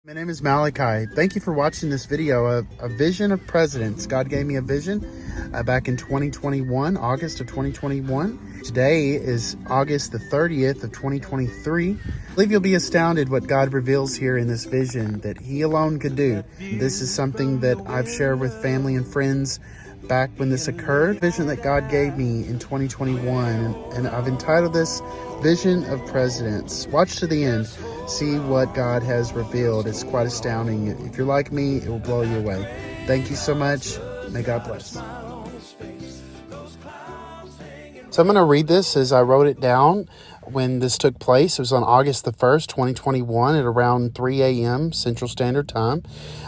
My name is Malachi. Thank you for watching this video of a vision of presidents. God gave me a vision back in 2021, August of 2021. Today is August the 30th of 2023. I believe you'll be astounded what God reveals here in this vision that He alone could do. This is something that I've shared with family and friends back when this occurred. Vision that God gave me in 2021, and I've entitled this Vision of Presidents. Watch to the end. See what God has revealed. It's quite astounding. If you're like me, it will blow you away. Thank you so much. May God bless. So I'm going to read this as I wrote it down when this took place. It was on August the 1st, 2021 at around 3 a.m. Central Standard Time.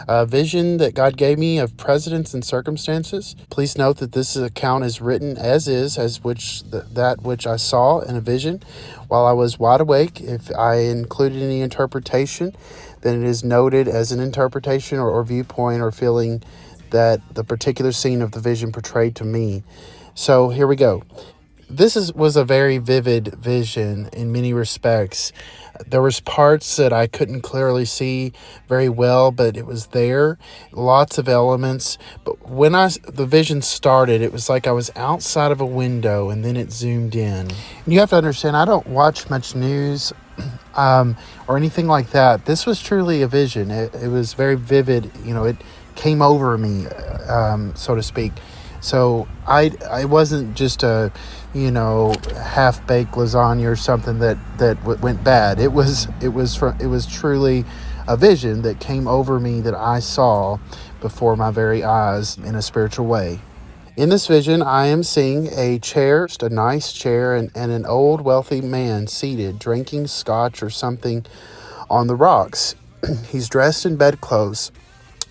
A vision that God gave me of presidents and circumstances. Please note that this account is written as is, that which I saw in a vision while I was wide awake. If I included any interpretation, then it is noted as an interpretation or viewpoint or feeling that the particular scene of the vision portrayed to me. So here we go. This was a very vivid vision in many respects. There was parts that I couldn't clearly see very well, but it was there. Lots of elements. But when the vision started, it was like I was outside of a window and then it zoomed in. And you have to understand, I don't watch much news or anything like that. This was truly a vision. It was very vivid. It came over me, so to speak. So I wasn't just a, half-baked lasagna or something that went bad. It was truly a vision that came over me that I saw before my very eyes in a spiritual way. In this vision, I am seeing a chair, just a nice chair, and an old wealthy man seated, drinking scotch or something on the rocks. He's dressed in bedclothes,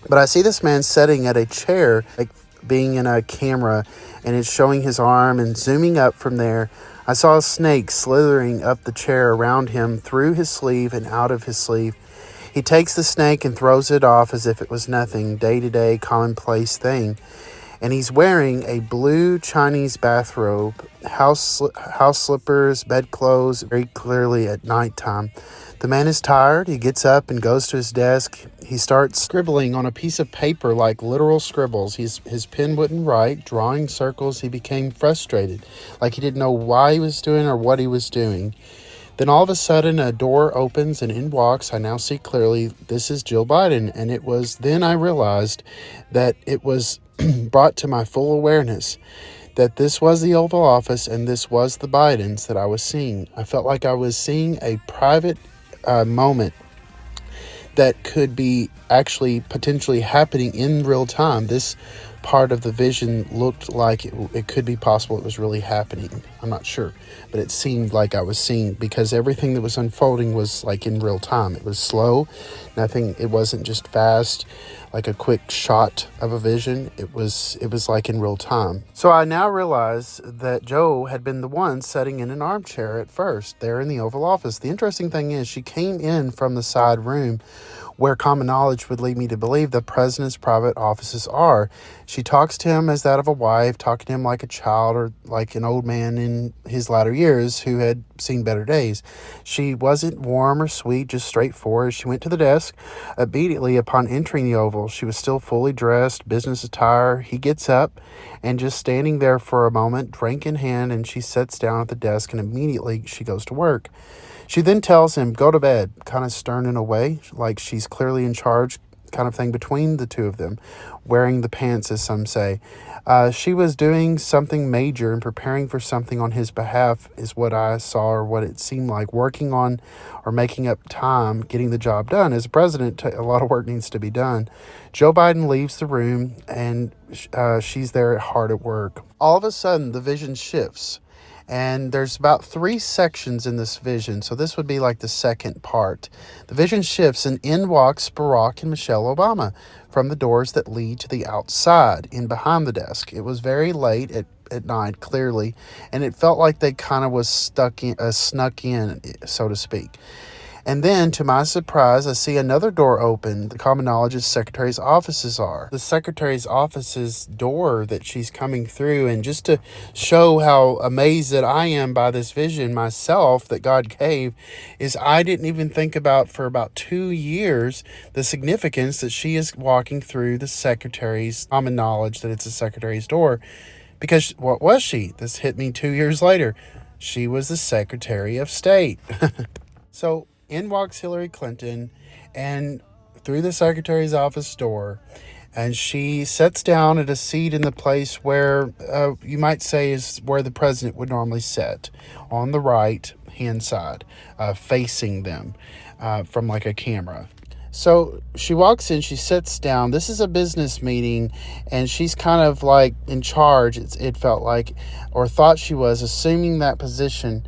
but I see this man sitting at a chair, like being in a camera, and it's showing his arm and zooming up from there. I saw a snake slithering up the chair around him, through his sleeve and out of his sleeve. He takes the snake and throws it off as if it was nothing, day-to-day, commonplace thing. And he's wearing a blue Chinese bathrobe, house slippers, bedclothes, very clearly at nighttime. The man is tired. He gets up and goes to his desk. He starts scribbling on a piece of paper, like literal scribbles. His pen wouldn't write, drawing circles. He became frustrated, like he didn't know why he was doing or what he was doing. Then all of a sudden, a door opens and in walks, I now see clearly, this is Jill Biden. And it was then I realized that it was brought to my full awareness that this was the Oval Office and this was the Bidens that I was seeing. I felt like I was seeing a private moment that could be actually potentially happening in real time. This part of the vision looked like it could be possible it was really happening. I'm not sure, but it seemed like I was seeing, because everything that was unfolding was like in real time. It was slow, it wasn't just fast, like a quick shot of a vision. It was like in real time. So I now realize that Joe had been the one sitting in an armchair at first there in the Oval Office. The interesting thing is she came in from the side room where common knowledge would lead me to believe the president's private offices are. She talks to him as that of a wife, talking to him like a child or like an old man in his latter years who had seen better days. She wasn't warm or sweet, just straightforward. She went to the desk immediately upon entering the Oval. She was still fully dressed, business attire. He gets up and just standing there for a moment, drink in hand, and she sits down at the desk and immediately she goes to work. She then tells him, go to bed, kind of stern in a way, like she's clearly in charge, kind of thing between the two of them, wearing the pants, as some say. She was doing something major and preparing for something on his behalf is what I saw, or what it seemed like, working on or making up time, getting the job done. As a president, a lot of work needs to be done. Joe Biden leaves the room and she's there hard at work. All of a sudden, the vision shifts. And there's about 3 sections in this vision, so this would be like the second part. The vision shifts, and in walks Barack and Michelle Obama from the doors that lead to the outside, in behind the desk. It was very late at night, clearly, and it felt like they kind of was snuck in, so to speak. And then, to my surprise, I see another door open. The common knowledge is secretary's offices are. The secretary's office's door that she's coming through, and just to show how amazed that I am by this vision myself that God gave, is I didn't even think about for about 2 years the significance that she is walking through the secretary's common knowledge that it's a secretary's door. Because what was she? This hit me 2 years later. She was the Secretary of State. So in walks Hillary Clinton and through the secretary's office door, and she sits down at a seat in the place where you might say is where the president would normally sit, on the right hand side, facing them from like a camera. So she walks in, she sits down. This is a business meeting, and she's kind of like in charge, it felt like, or thought she was, assuming that position.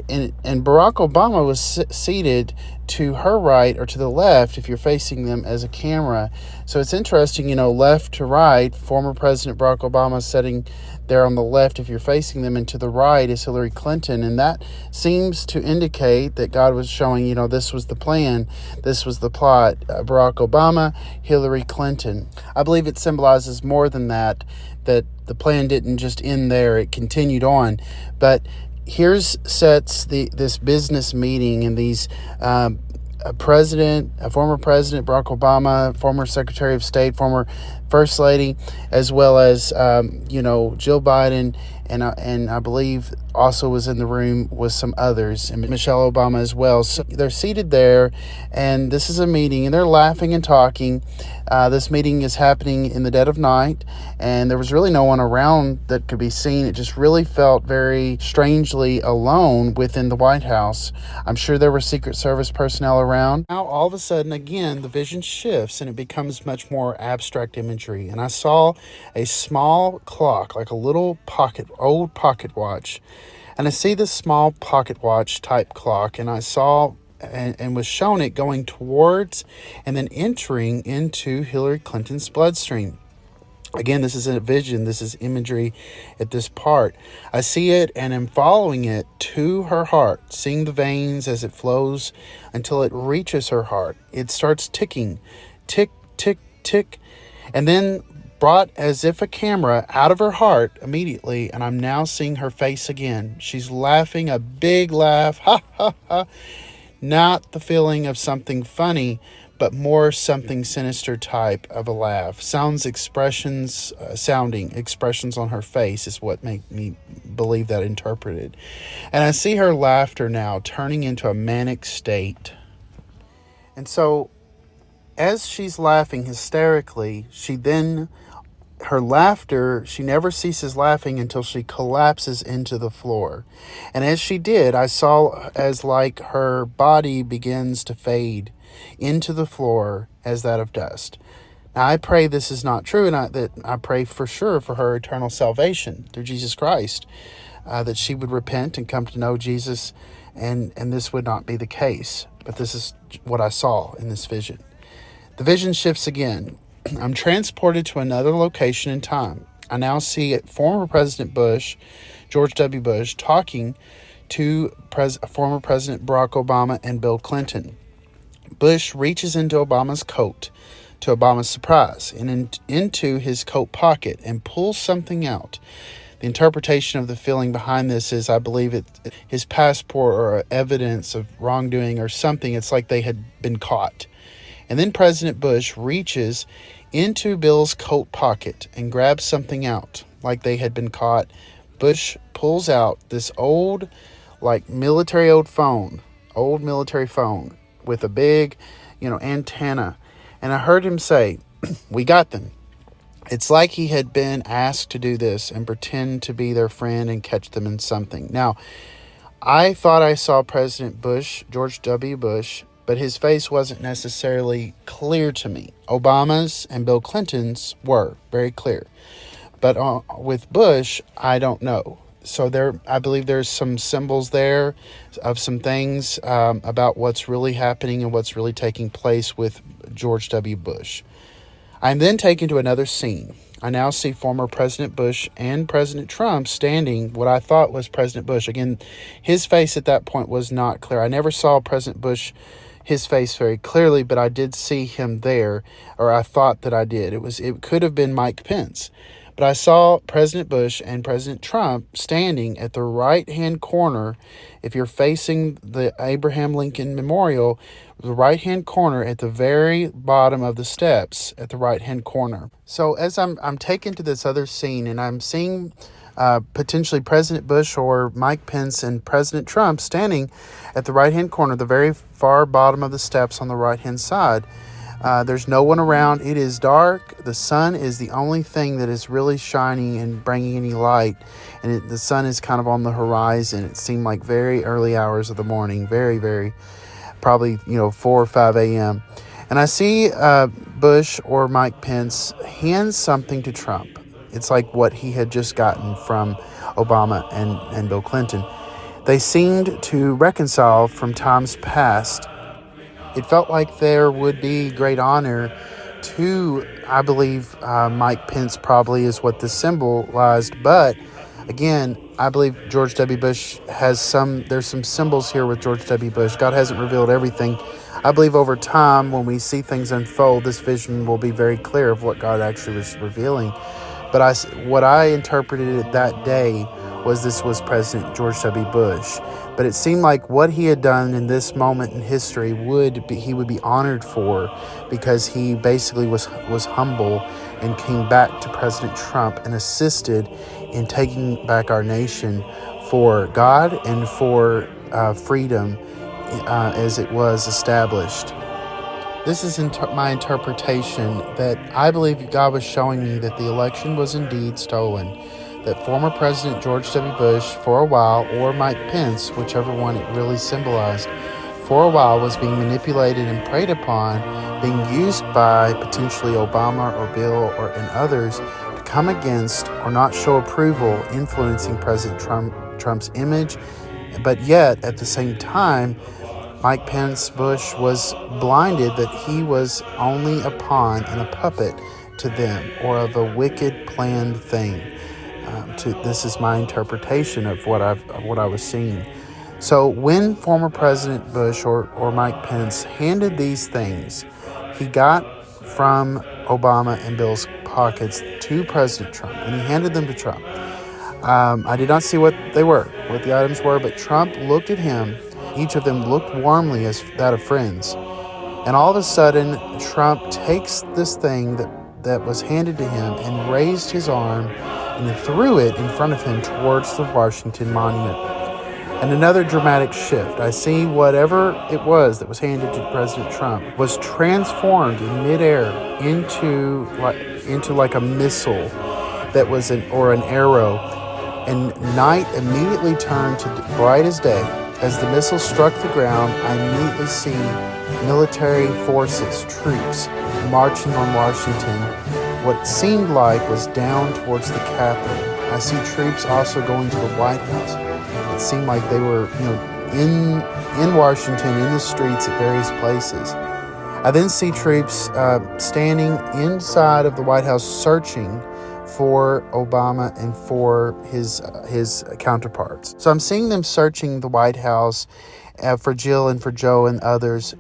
And Barack Obama was seated to her right or to the left if you're facing them as a camera. So it's interesting, left to right, former President Barack Obama sitting there on the left if you're facing them, and to the right is Hillary Clinton. And that seems to indicate that God was showing, this was the plan, this was the plot. Barack Obama, Hillary Clinton. I believe it symbolizes more than that the plan didn't just end there, it continued on. But here's sets this business meeting, and these former president Barack Obama, former Secretary of State, former First Lady, as well as Jill Biden, and I believe also was in the room with some others, and Michelle Obama as well. So they're seated there, and this is a meeting, and they're laughing and talking. This meeting is happening in the dead of night, and there was really no one around that could be seen. It just really felt very strangely alone within the White House. I'm sure there were Secret Service personnel around. Now, all of a sudden, again, the vision shifts, and it becomes much more abstract imagery. And I saw a small clock, like a little old pocket watch. And I see this small pocket watch type clock, and I saw and was shown it going towards and then entering into Hillary Clinton's bloodstream. Again, this is a vision. This is imagery at this part. I see it and am following it to her heart, seeing the veins as it flows until it reaches her heart. It starts ticking, tick, tick, tick, and then brought as if a camera out of her heart immediately, and I'm now seeing her face again. She's laughing a big laugh, ha, ha, ha. Not the feeling of something funny, but more something sinister type of a laugh. Sounding expressions on her face is what make me believe that interpreted. And I see her laughter now turning into a manic state. And so as she's laughing hysterically, her laughter, she never ceases laughing until she collapses into the floor. And as she did, I saw as like her body begins to fade into the floor as that of dust. Now, I pray this is not true, and I pray for sure for her eternal salvation through Jesus Christ, that she would repent and come to know Jesus, and this would not be the case. But this is what I saw in this vision. The vision shifts again. I'm transported to another location in time. I now see former President Bush, George W. Bush, talking to former President Barack Obama and Bill Clinton. Bush reaches into Obama's coat, to Obama's surprise, and into his coat pocket and pulls something out. The interpretation of the feeling behind this is, I believe, his passport or evidence of wrongdoing or something. It's like they had been caught. And then President Bush reaches into Bill's coat pocket and grabs something out like they had been caught. Bush pulls out this old military phone with a big, antenna. And I heard him say, "We got them." It's like he had been asked to do this and pretend to be their friend and catch them in something. Now, I thought I saw President Bush, George W. Bush, but his face wasn't necessarily clear to me. Obama's and Bill Clinton's were very clear. But with Bush, I don't know. So I believe there's some symbols there of some things about what's really happening and what's really taking place with George W. Bush. I'm then taken to another scene. I now see former President Bush and President Trump standing what I thought was President Bush. Again, his face at that point was not clear. I never saw President Bush, his face very clearly, but I did see him there, or I thought that I did. It could have been Mike Pence. But I saw President Bush and President Trump standing at the right-hand corner. If you're facing the Abraham Lincoln Memorial, the right-hand corner at the very bottom of the steps at the right-hand corner. So as I'm taken to this other scene and I'm seeing potentially President Bush or Mike Pence and President Trump standing at the right-hand corner, the very far bottom of the steps on the right-hand side. There's no one around. It is dark. The sun is the only thing that is really shining and bringing any light. And the sun is kind of on the horizon. It seemed like very early hours of the morning, very, very, probably, 4 or 5 a.m. And I see Bush or Mike Pence hand something to Trump. It's like what he had just gotten from Obama and Bill Clinton. They seemed to reconcile from times past. It felt like there would be great honor to, I believe, Mike Pence probably is what this symbolized. But again, I believe George W. Bush there's some symbols here with George W. Bush. God hasn't revealed everything. I believe over time, when we see things unfold, this vision will be very clear of what God actually was revealing. But what I interpreted that day was this was President George W. Bush. But it seemed like what he had done in this moment in history he would be honored for, because he basically was humble and came back to President Trump and assisted in taking back our nation for God and for freedom as it was established. This is my interpretation that I believe God was showing me that the election was indeed stolen, that former President George W. Bush, for a while, or Mike Pence, whichever one it really symbolized, for a while was being manipulated and preyed upon, being used by potentially Obama or Bill and others to come against or not show approval, influencing President Trump's image. But yet, at the same time, Mike Pence Bush was blinded that he was only a pawn and a puppet to them, or of a wicked planned thing. This is my interpretation of what I was seeing. So when former President Bush or Mike Pence handed these things, he got from Obama and Bill's pockets to President Trump, and he handed them to Trump. I did not see what the items were, but Trump looked at him. Each of them looked warmly as that of friends. And all of a sudden, Trump takes this thing that was handed to him and raised his arm and threw it in front of him towards the Washington Monument. And another dramatic shift. I see whatever it was that was handed to President Trump was transformed in midair into like a missile that was an arrow. And night immediately turned to bright as day. As the missile struck the ground, I immediately see military forces, troops, marching on Washington. What seemed like was down towards the Capitol. I see troops also going to the White House. It seemed like they were, in Washington, in the streets at various places. I then see troops standing inside of the White House searching for Obama and for his counterparts. So I'm seeing them searching the White House for Jill and for Joe and others.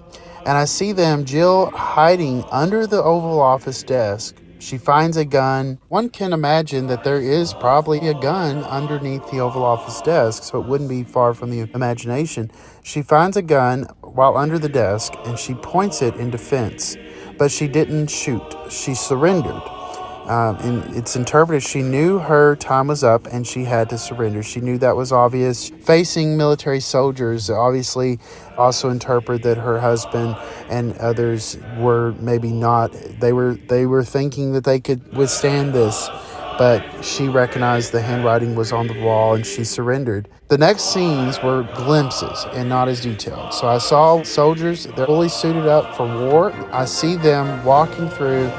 And I see Jill hiding under the Oval Office desk. She finds a gun. One can imagine that there is probably a gun underneath the Oval Office desk, so it wouldn't be far from the imagination. She finds a gun while under the desk, and she points it in defense. But she didn't shoot. She surrendered. And it's interpreted she knew her time was up and she had to surrender. She knew that was obvious. Facing military soldiers, obviously also interpret that her husband and others were maybe not. They were thinking that they could withstand this, but she recognized the handwriting was on the wall and she surrendered. The next scenes were glimpses and not as detailed. So I saw soldiers, they're fully suited up for war. I see them walking through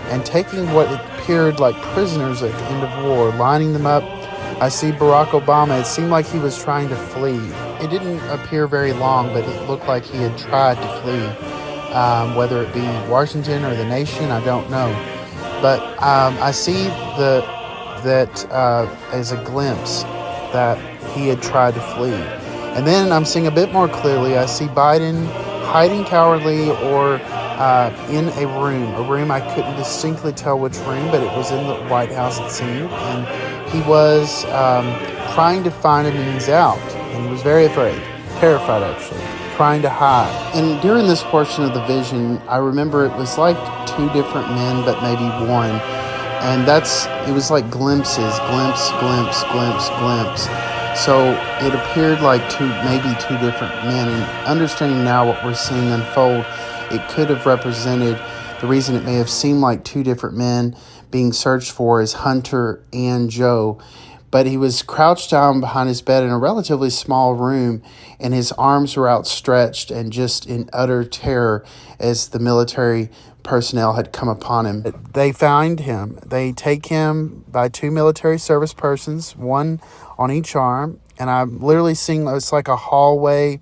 and taking what appeared like prisoners at the end of war, lining them up. I see Barack Obama. It seemed like he was trying to flee. It didn't appear very long, but it looked like he had tried to flee. Whether it be Washington or the nation, I don't know. but I see that as a glimpse that he had tried to flee. And then I'm seeing a bit more clearly, I see Biden hiding cowardly or in a room. I couldn't distinctly tell which room, but it was in the White House, it seemed. And he was trying to find a means out. And he was very afraid, terrified actually, trying to hide. And during this portion of the vision, I remember it was like two different men, but maybe one. And it was like glimpses, glimpse, glimpse, glimpse, glimpse. So it appeared like maybe two different men. And understanding now what we're seeing unfold, it could have represented, the reason it may have seemed like two different men being searched for is Hunter and Joe. But he was crouched down behind his bed in a relatively small room, and his arms were outstretched and just in utter terror as the military personnel had come upon him. They find him. They take him by two military service persons, one on each arm, and I'm literally seeing it's like a hallway.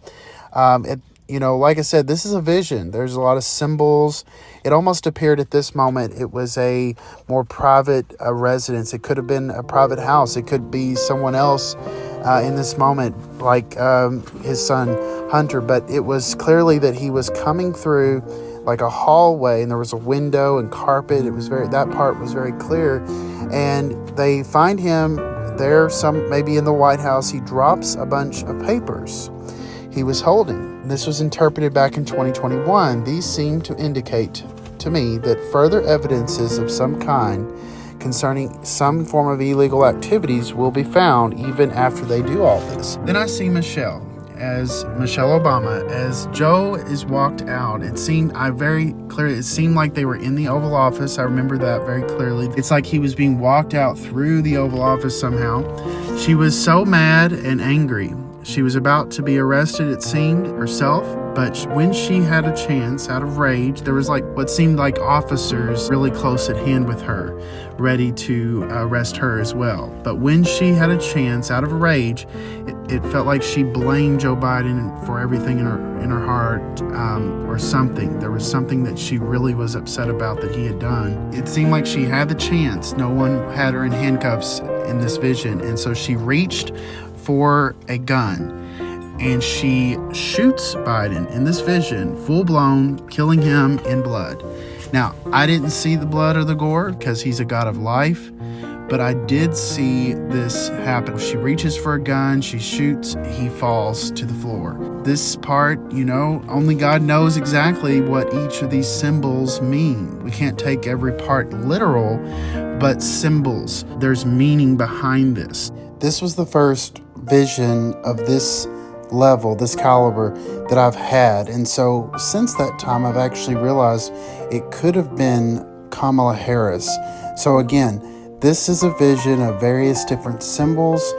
Like I said, this is a vision. There's a lot of symbols. It almost appeared at this moment it was a more private residence. It could have been a private house. It could be someone else in this moment, like his son Hunter. But it was clearly that he was coming through like a hallway, and there was a window and carpet. That part was very clear. And they find him there, maybe in the White House. He drops a bunch of papers he was holding. This was interpreted back in 2021. These seem to indicate to me that further evidences of some kind concerning some form of illegal activities will be found even after they do all this. Then I see Michelle Obama as Joe is walked out. It seemed like they were in the Oval Office. I remember that very clearly. It's like he was being walked out through the Oval Office somehow. She was so mad and angry. She was about to be arrested, it seemed, herself, but when she had a chance, out of rage, there was like what seemed like officers really close at hand with her, ready to arrest her as well. But when she had a chance, out of rage, it felt like she blamed Joe Biden for everything in her heart, or something. There was something that she really was upset about that he had done. It seemed like she had the chance. No one had her in handcuffs in this vision, and so she reached for a gun and she shoots Biden in this vision, full blown, killing him in blood. Now, I didn't see the blood or the gore because he's a God of life, but I did see this happen. She reaches for a gun, she shoots, he falls to the floor. This part, only God knows exactly what each of these symbols mean. We can't take every part literal, but symbols. There's meaning behind this. This was the first vision of this level, this caliber that I've had. And so since that time, I've actually realized it could have been Kamala Harris. So again, this is a vision of various different symbols,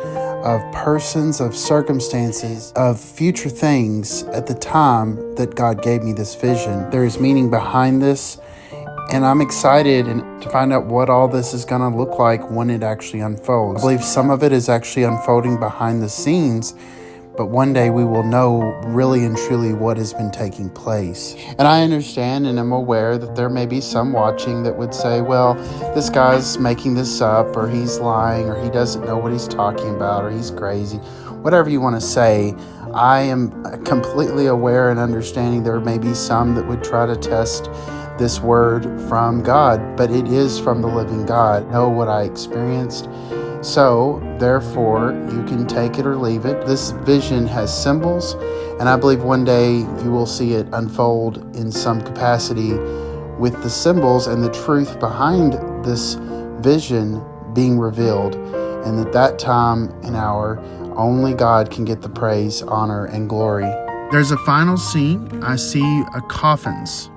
of persons, of circumstances, of future things at the time that God gave me this vision. There is meaning behind this. And I'm excited to find out what all this is going to look like when it actually unfolds. I believe some of it is actually unfolding behind the scenes, but one day we will know really and truly what has been taking place. And I understand and am aware that there may be some watching that would say, well, this guy's making this up, or he's lying, or he doesn't know what he's talking about, or he's crazy. Whatever you want to say, I am completely aware and understanding there may be some that would try to test this word from God, but it is from the living God. I know what I experienced. So, therefore, you can take it or leave it. This vision has symbols, and I believe one day you will see it unfold in some capacity with the symbols and the truth behind this vision being revealed. And at that time and hour, only God can get the praise, honor, and glory. There's a final scene. I see coffins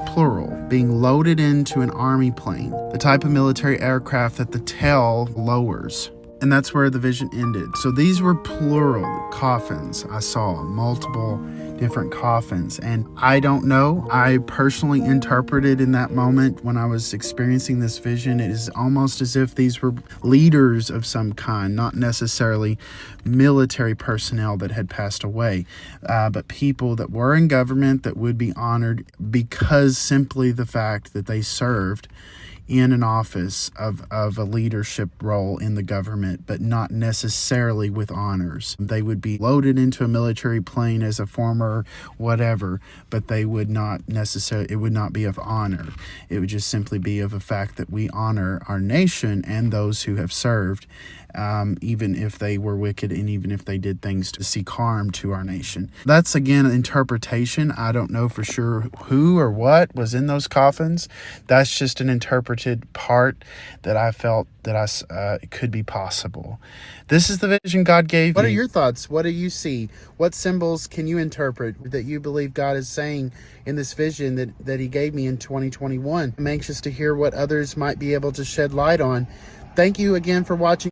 plural, being loaded into an army plane, the type of military aircraft that the tail lowers. And that's where the vision ended. So these were plural coffins. I saw multiple different coffins. And I don't know. I personally interpreted in that moment when I was experiencing this vision, it is almost as if these were leaders of some kind, not necessarily military personnel that had passed away, but people that were in government that would be honored because simply the fact that they served in an office of a leadership role in the government, but not necessarily with honors. They would be loaded into a military plane as a former whatever, but they would not necessarily, it would not be of honor. It would just simply be of a fact that we honor our nation and those who have served, even if they were wicked and even if they did things to seek harm to our nation. That's, again, an interpretation. I don't know for sure who or what was in those coffins. That's just an interpreted part that I felt that it could be possible. This is the vision God gave me. What are your thoughts? What do you see? What symbols can you interpret that you believe God is saying in this vision that he gave me in 2021? I'm anxious to hear what others might be able to shed light on. Thank you again for watching.